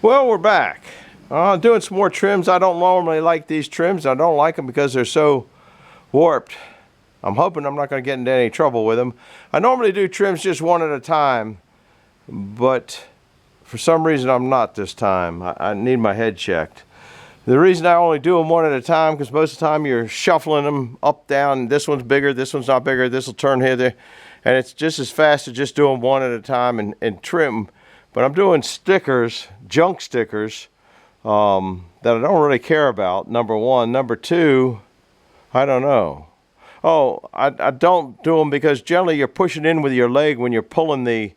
Well, we're back. Doing some more trims. I don't normally like these trims. I don't like them because they're so warped. I'm hoping I'm not going to get into any trouble with them. I normally do trims just one at a time, but for some reason I'm not this time. I need my head checked. The reason I only do them one at a time, because most of the time you're shuffling them up, down. This one's bigger, this one's not bigger, this will turn here, there. And it's just as fast as just doing one at a time and trim. But I'm doing stickers, junk stickers, that I don't really care about, number one. Number two, I don't know. Oh, I don't do them because generally you're pushing in with your leg when you're pulling the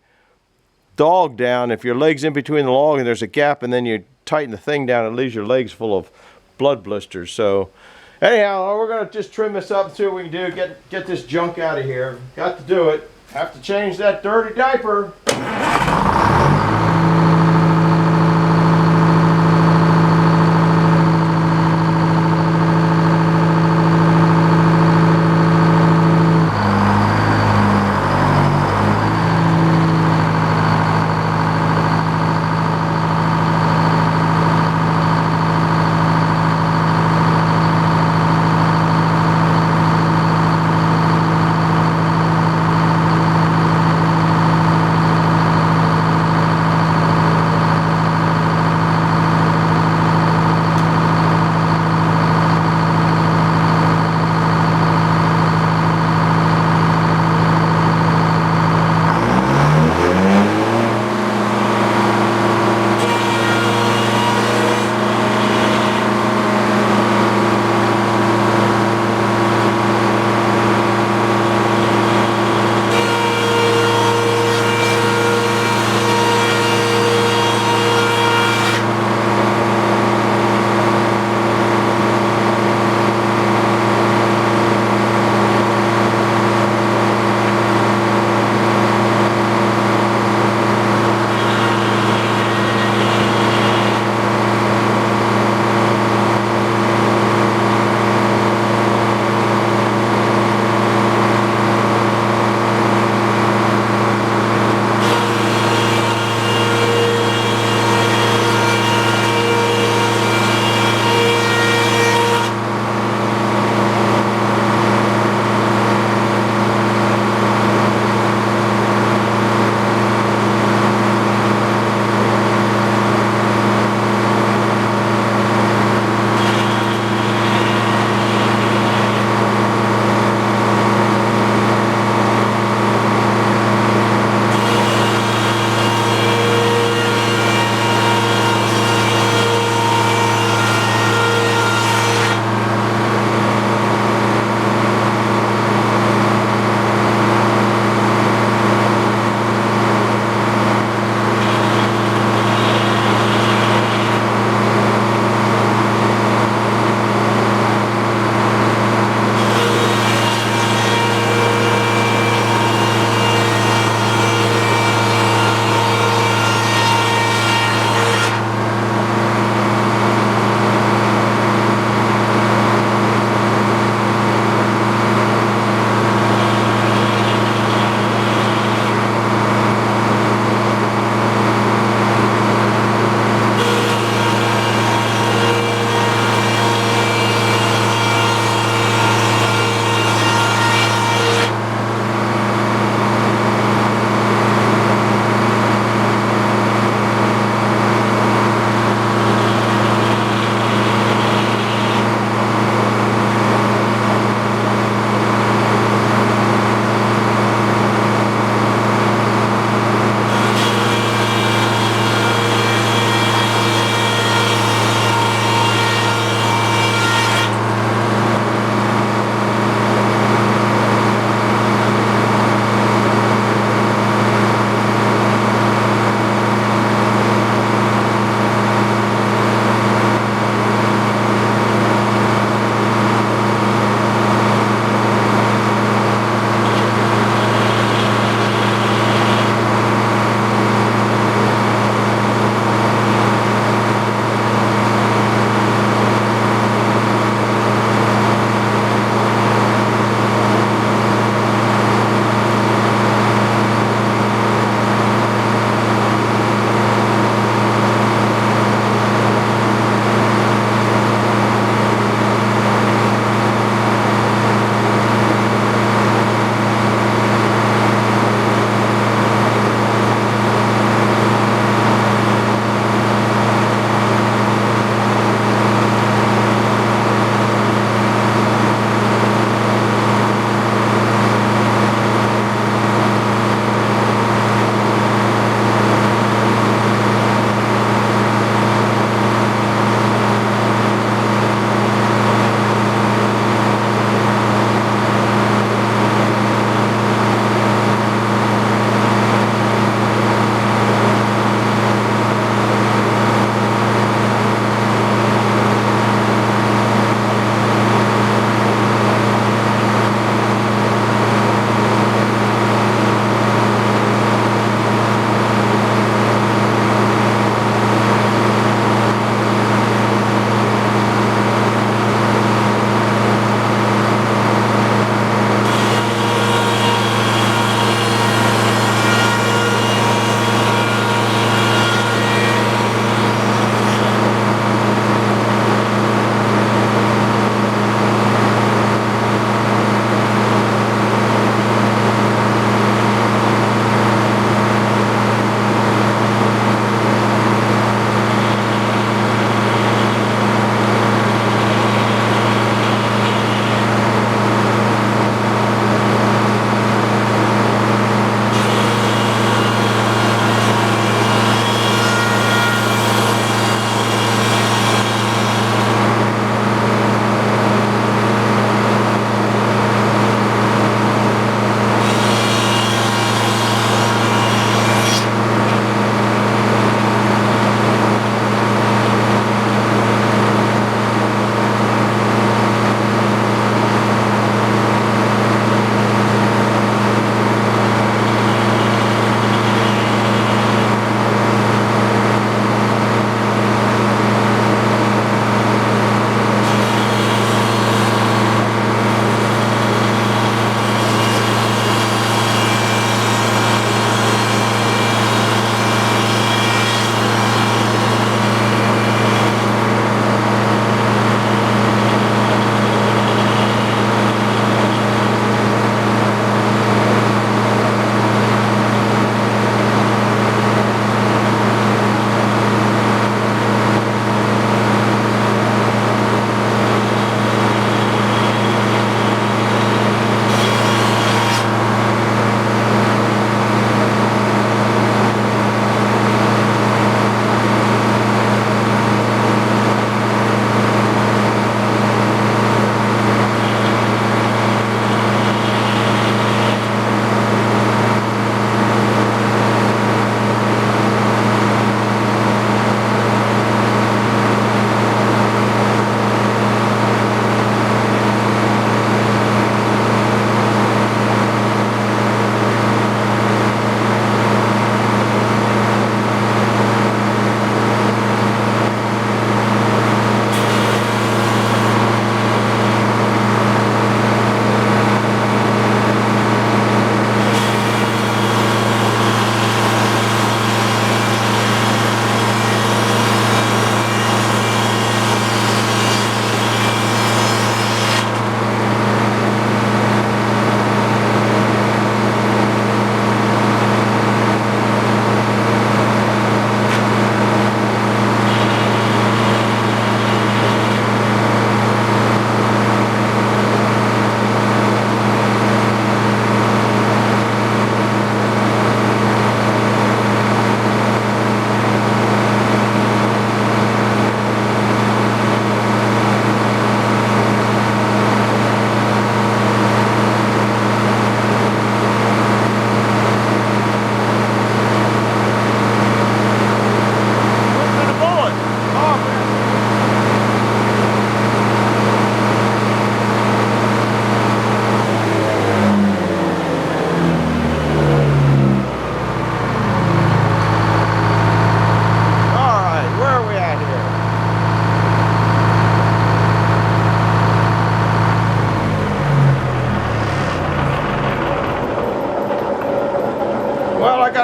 dog down. If your leg's in between the log and there's a gap and then you tighten the thing down, it leaves your legs full of blood blisters. So anyhow, we're going to just trim this up and see what we can do. Get this junk out of here. Got to do it. Have to change that dirty diaper.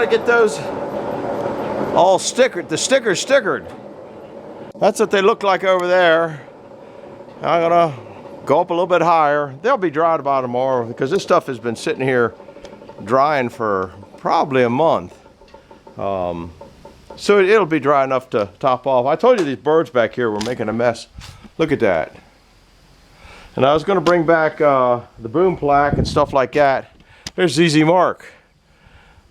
to get those all stickered, the stickers stickered. That's what they look like over there. I'm gonna go up a little bit higher. They'll be dried by tomorrow because this stuff has been sitting here drying for probably a month. So it'll be dry enough to top off. I told you these birds back here were making a mess. Look at that. And I was gonna bring back the boom plaque and stuff like that. There's ZZ Mark.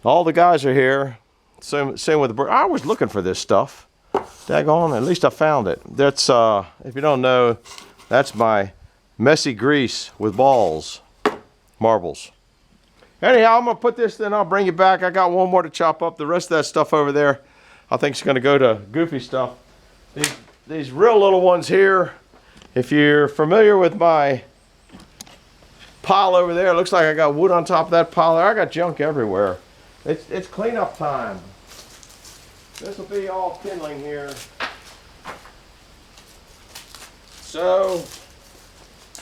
All the guys are here. Same with the bird. I was looking for this stuff. Daggone, at least I found it. That's, if you don't know, that's my messy grease with balls, marbles. Anyhow, I'm gonna put this, then I'll bring you back. I got one more to chop up. The rest of that stuff over there, I think it's gonna go to goofy stuff. These real little ones here, if you're familiar with my pile over there, it looks like I got wood on top of that pile there. I got junk everywhere. It's cleanup time. This will be all kindling here. So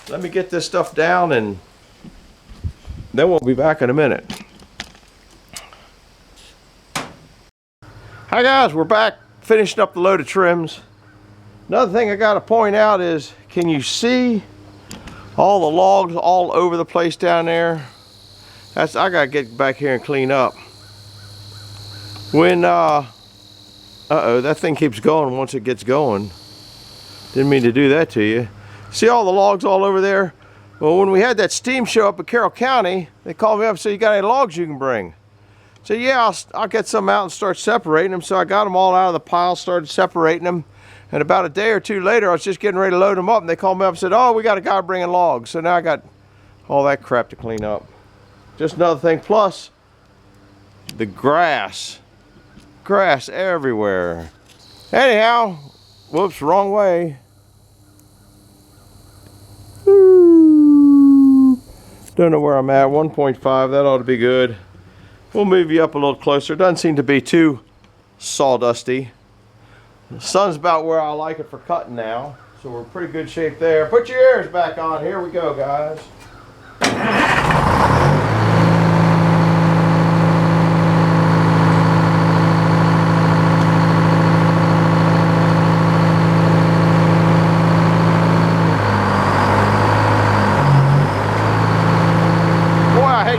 let me get this stuff down and then we'll be back in a minute. Hi guys, we're back finishing up the load of trims. Another thing I got to point out is, can you see all the logs all over the place down there? I gotta get back here and clean up. When uh-oh, that thing keeps going once it gets going. Didn't mean to do that to you. See all the logs all over there? Well, when we had that steam show up in Carroll County, they called me up and said, you got any logs you can bring? So yeah, I'll get some out and start separating them. So I got them all out of the pile, started separating them. And about a day or two later, I was just getting ready to load them up, and they called me up and said, oh, we got a guy bringing logs. So now I got all that crap to clean up. Just another thing, plus the grass everywhere. Anyhow, whoops, wrong way. Don't know where I'm at. 1.5, that ought to be good. We'll move you up a little closer. Doesn't seem to be too sawdusty. The sun's about where I like it for cutting now, so we're in pretty good shape there. Put your ears back on. Here we go, guys.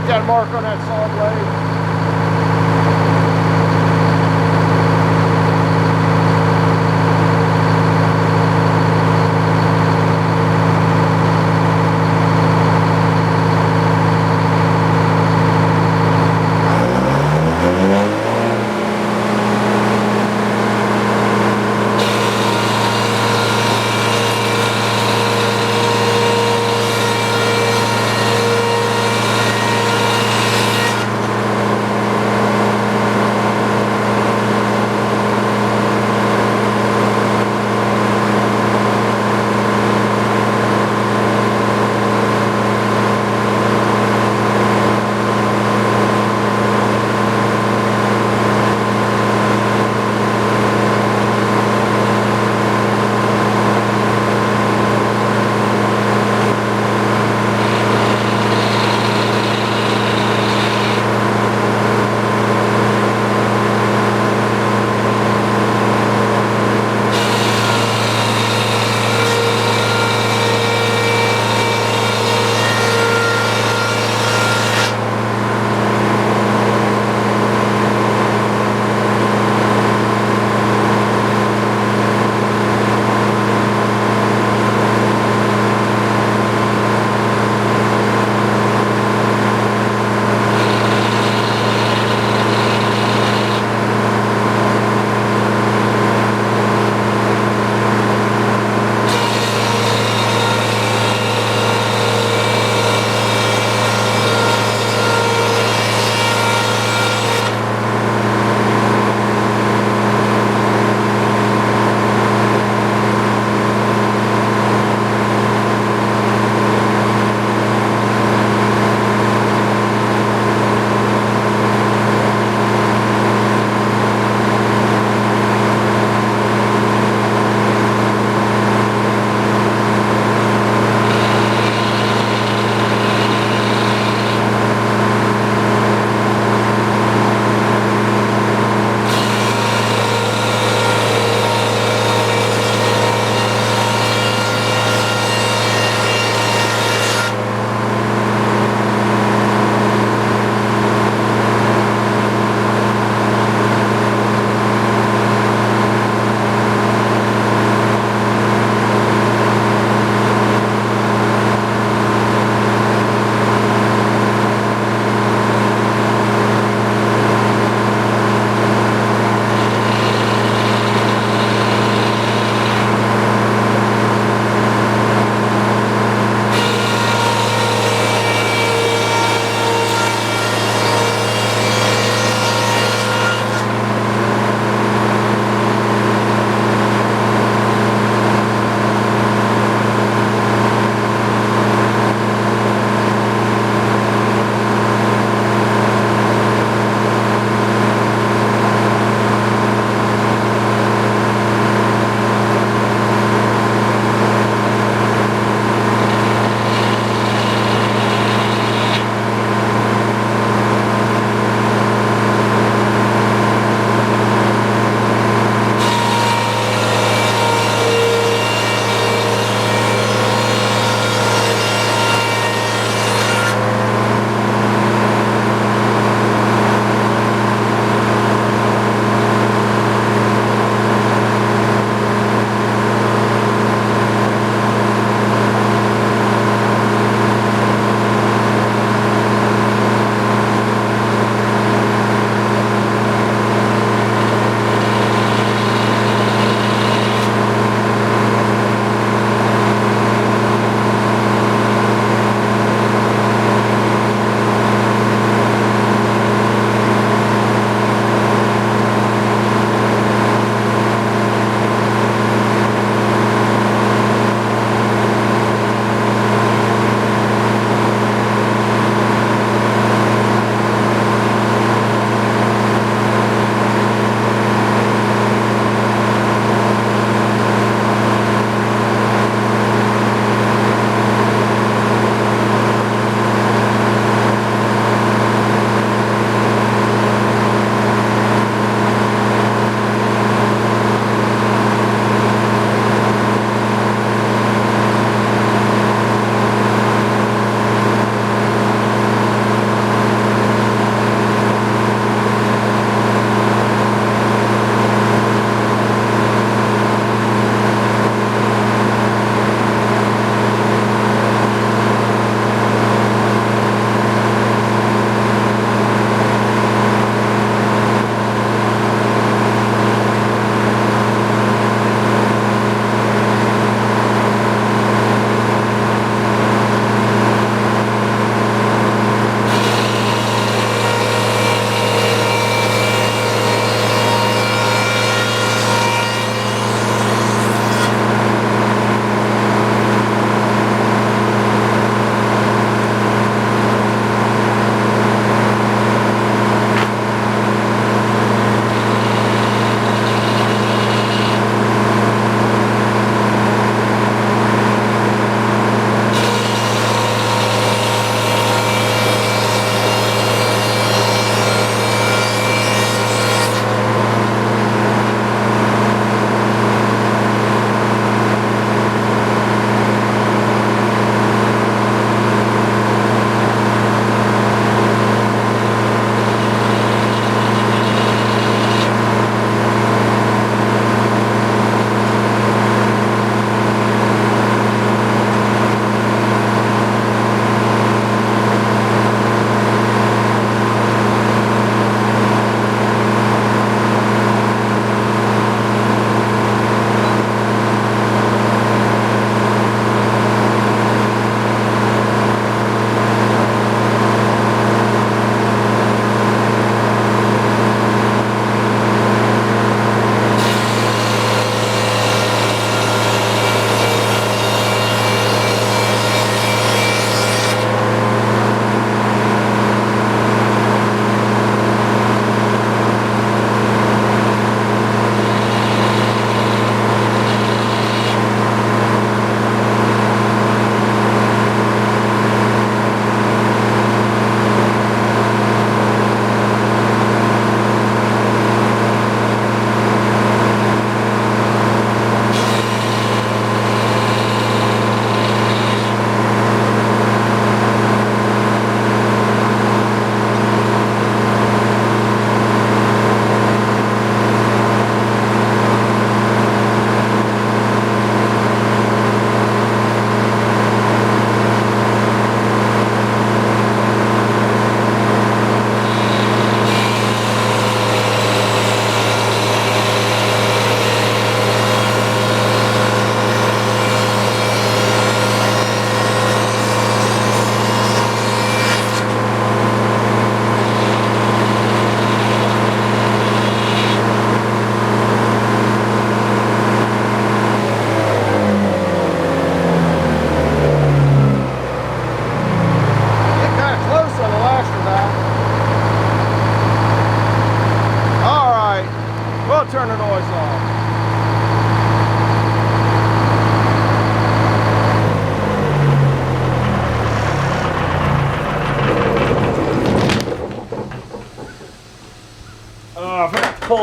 That mark on that saw blade.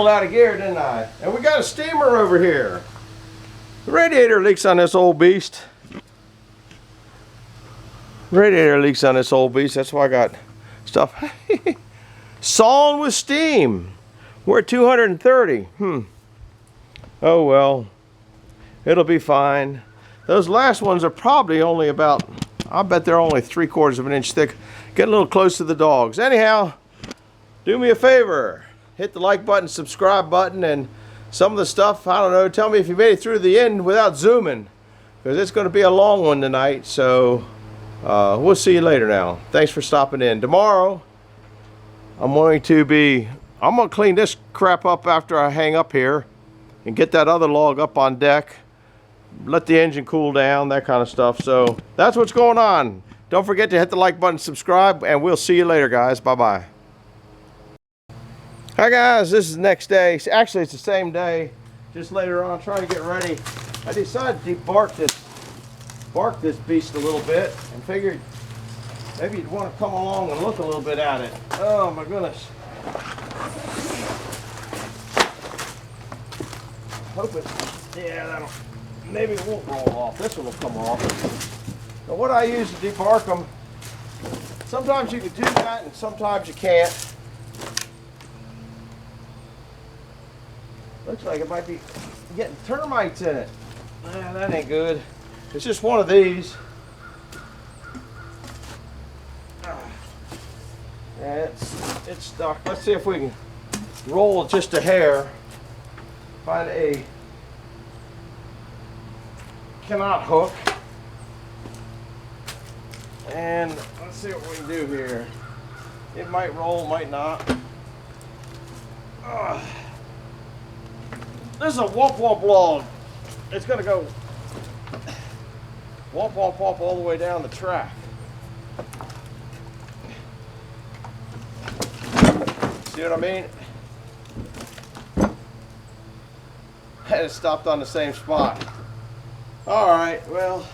pulled out of gear, didn't I? And we got a steamer over here. The radiator leaks on this old beast. Radiator leaks on this old beast. That's why I got stuff. Sawing with steam. We're at 230. Oh well. It'll be fine. Those last ones are probably only about, I bet they're only 3/4 of an inch thick. Get a little close to the dogs. Anyhow, do me a favor. Hit the like button, subscribe button, and some of the stuff, I don't know, tell me if you made it through the end without zooming, because it's going to be a long one tonight. So we'll see you later now. Thanks for stopping in. Tomorrow, I'm going to clean this crap up after I hang up here and get that other log up on deck. Let the engine cool down, that kind of stuff. So that's what's going on. Don't forget to hit the like button, subscribe, and we'll see you later, guys. Bye-bye. Hi, guys. This is the next day. Actually, it's the same day. Just later on, trying to get ready. I decided to bark this beast a little bit and figured maybe you'd want to come along and look a little bit at it. Oh, my goodness. Hope it, yeah, maybe it won't roll off. This one will come off. Now what I use to debark them, sometimes you can do that and sometimes you can't. Looks like it might be getting termites in it. Nah, that ain't good. It's just one of these. Yeah, it's stuck. Let's see if we can roll just a hair. Find a knot hook, and let's see what we can do here. It might roll, might not. This is a womp womp log. It's gonna go womp womp womp all the way down the track. See what I mean? And it stopped on the same spot. Alright, well,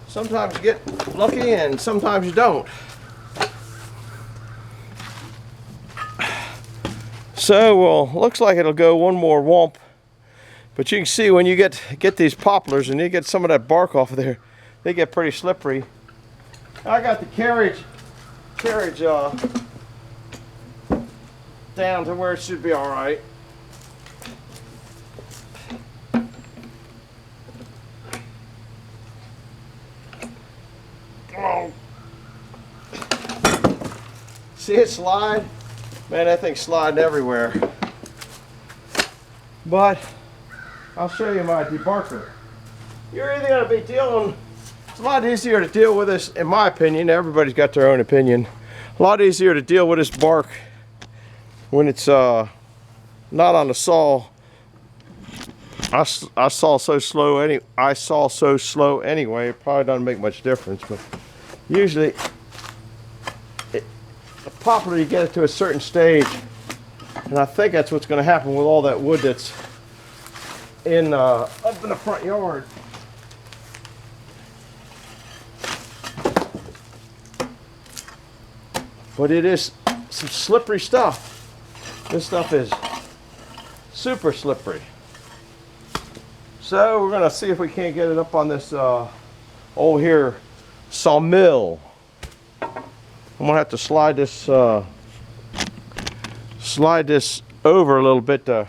sometimes you get lucky and sometimes you don't. So, well, looks like it'll go one more womp. But you can see when you get these poplars and you get some of that bark off of there, they get pretty slippery. I got the carriage down to where it should be alright. Oh. See it slide? Man, that thing's sliding everywhere. But I'll show you my debarker. You're either going to be dealing, it's a lot easier to deal with this, in my opinion. Everybody's got their own opinion. A lot easier to deal with this bark when it's not on the saw. I saw so slow anyway. It probably doesn't make much difference, but usually the poplar, you get it to a certain stage, and I think that's what's going to happen with all that wood that's in up in the front yard. But it is some slippery stuff. This stuff is super slippery. So we're gonna see if we can't get it up on this over here sawmill. I'm gonna have to slide this over a little bit, but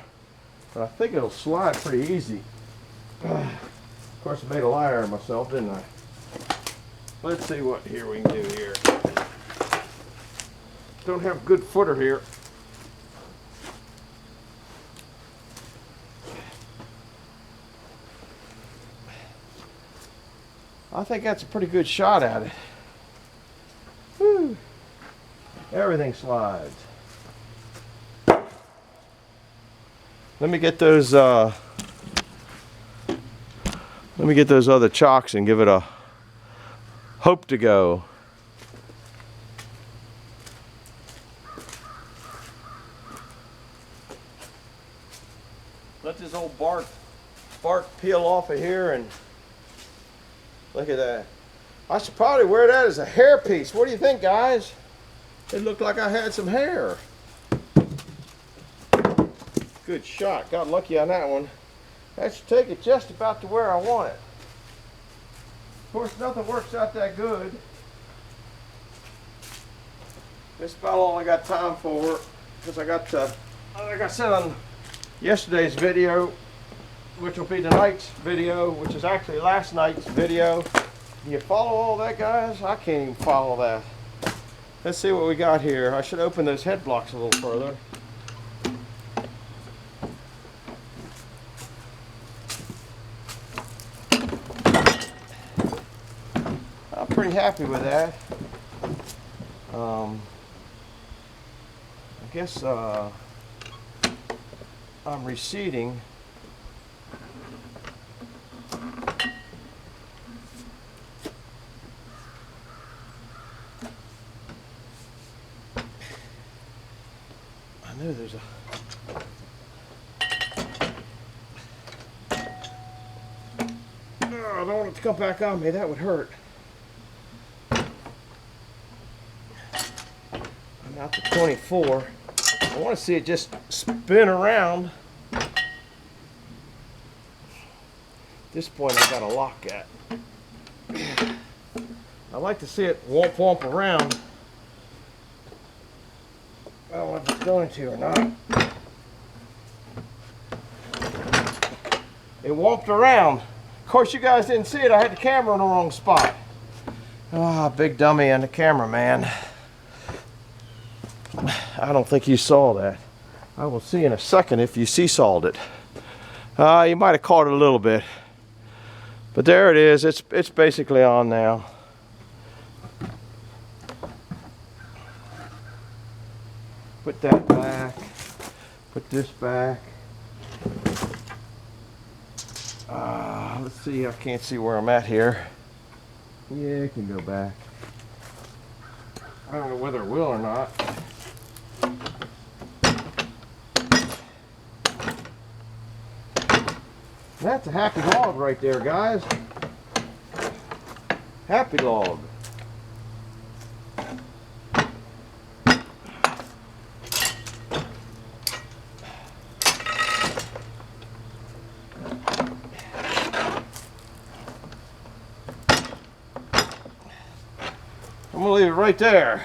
I think it'll slide pretty easy. Of course, I made a liar of myself, didn't I? Let's see what here we can do here. Don't have good footer here. I think that's a pretty good shot at it. Whew. Everything slides. Let me get those other chocks and give it a hope to go. Let this old bark peel off of here, and look at that. I should probably wear that as a hair piece. What do you think, guys? It looked like I had some hair. Good shot. Got lucky on that one. That should take it just about to where I want it. Of course, nothing works out that good. This is about all I got time for, because I got to, like I said on yesterday's video, which will be tonight's video, which is actually last night's video. Do you follow all that, guys? I can't even follow that. Let's see what we got here. I should open those head blocks a little further. I'm pretty happy with that. I guess I'm receding. I know there's a I don't want it to come back on me. That would hurt. I'm out to 24. I want to see it just spin around. At this point, I got a lock at. I like to see it womp womp around. I don't know if it's going to or not. It womped around. Of course, you guys didn't see it. I had the camera in the wrong spot. Ah, big dummy on the camera, man. I don't think you saw that. I will see in a second if you seesawed it. You might have caught it a little bit. But there it is. It's basically on now. Put that back. Put this back. Let's see. I can't see where I'm at here. Yeah, it can go back. I don't know whether it will or not. That's a happy log right there, guys. Happy log. I'm gonna leave it right there.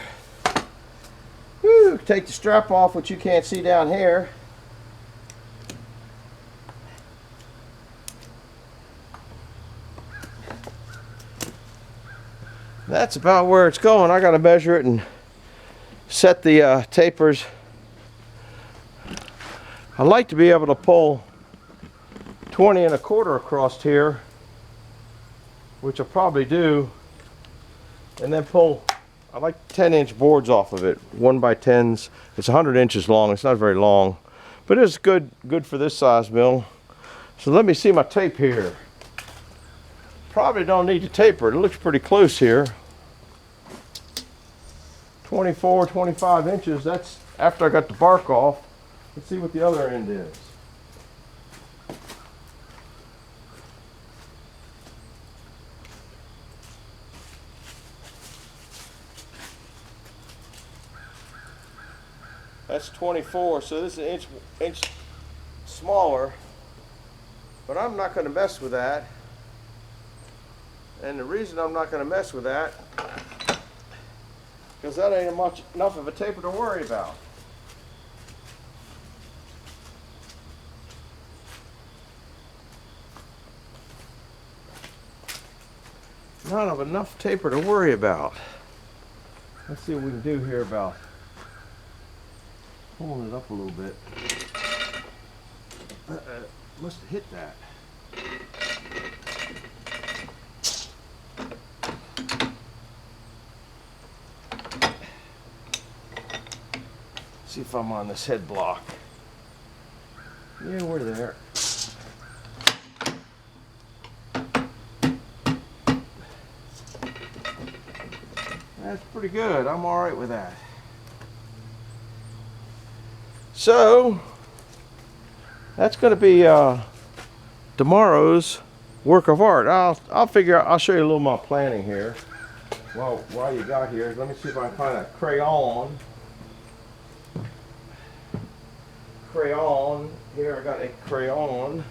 Whew, take the strap off, which you can't see down here. That's about where it's going. I gotta measure it and set the tapers. I like to be able to pull 20 1/4 across here, which I'll probably do, and then pull, I like 10-inch boards off of it, 1x10s. It's 100 inches long. It's not very long, but it's good for this size mill. So let me see my tape here. Probably don't need to taper it. It looks pretty close here. 24, 25 inches. That's after I got the bark off. Let's see what the other end is. That's 24, so this is an inch smaller, but I'm not going to mess with that. And the reason I'm not going to mess with that, because that ain't enough of a taper to worry about. Not of enough taper to worry about. Let's see what we can do here about pulling it up a little bit. Must have hit that. See if I'm on this head block. Yeah, we're there. That's pretty good. I'm all right with that. So that's going to be tomorrow's work of art. I'll figure out. I'll show you a little more planning here. Well, while you got here, let me see if I can find a crayon Here I got a crayon.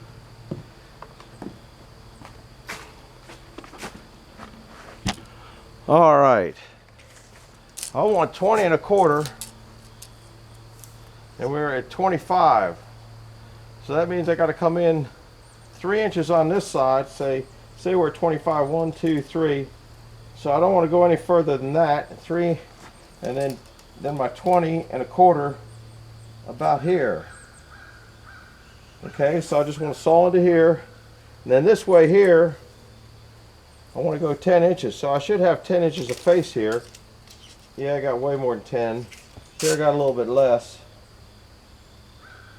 All right. I want 20 1/4, and we're at 25. So that means I got to come in 3 inches on this side. Say we're at 25. 1, 2, 3. So I don't want to go any further than that. 3, and then my 20 1/4 about here. Okay, so I just want to saw into here, and then this way here I want to go 10 inches. So I should have 10 inches of face here. Yeah, I got way more than 10. Here I got a little bit less.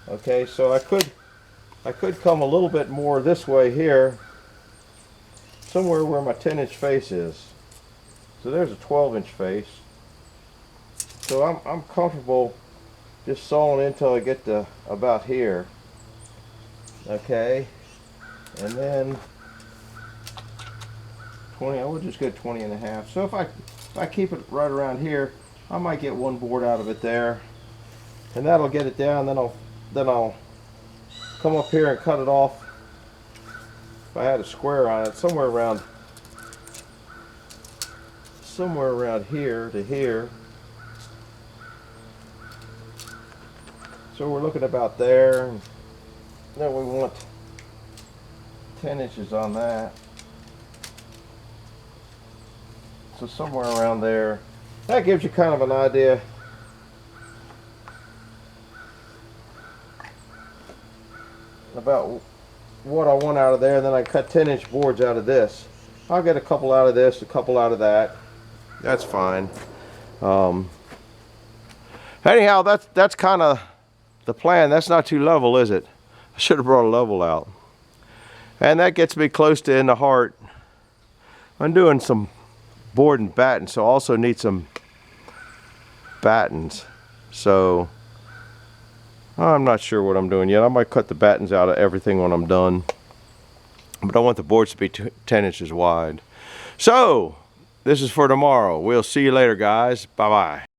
Okay, so I could come a little bit more this way here, somewhere where my 10-inch face is. So there's a 12-inch face. So I'm comfortable just sawing in until I get to about here. Okay, and then 20. I would just go 20 1/2. So if I keep it right around here, I might get one board out of it there, and that'll get it down. Then I'll come up here and cut it off. If I had a square on it, somewhere around here to here. So we're looking about there. Then we want 10 inches on that. So somewhere around there. That gives you kind of an idea about what I want out of there. And then I cut 10-inch boards out of this. I'll get a couple out of this, a couple out of that. That's fine. Anyhow, that's kind of the plan. That's not too level, is it? I should have brought a level out. And that gets me close to in the heart. I'm doing some board and batten, so I also need some battens. So I'm not sure what I'm doing yet. I might cut the battens out of everything when I'm done, but I want the boards to be 10 inches wide. So this is for tomorrow. We'll see you later, guys. Bye bye.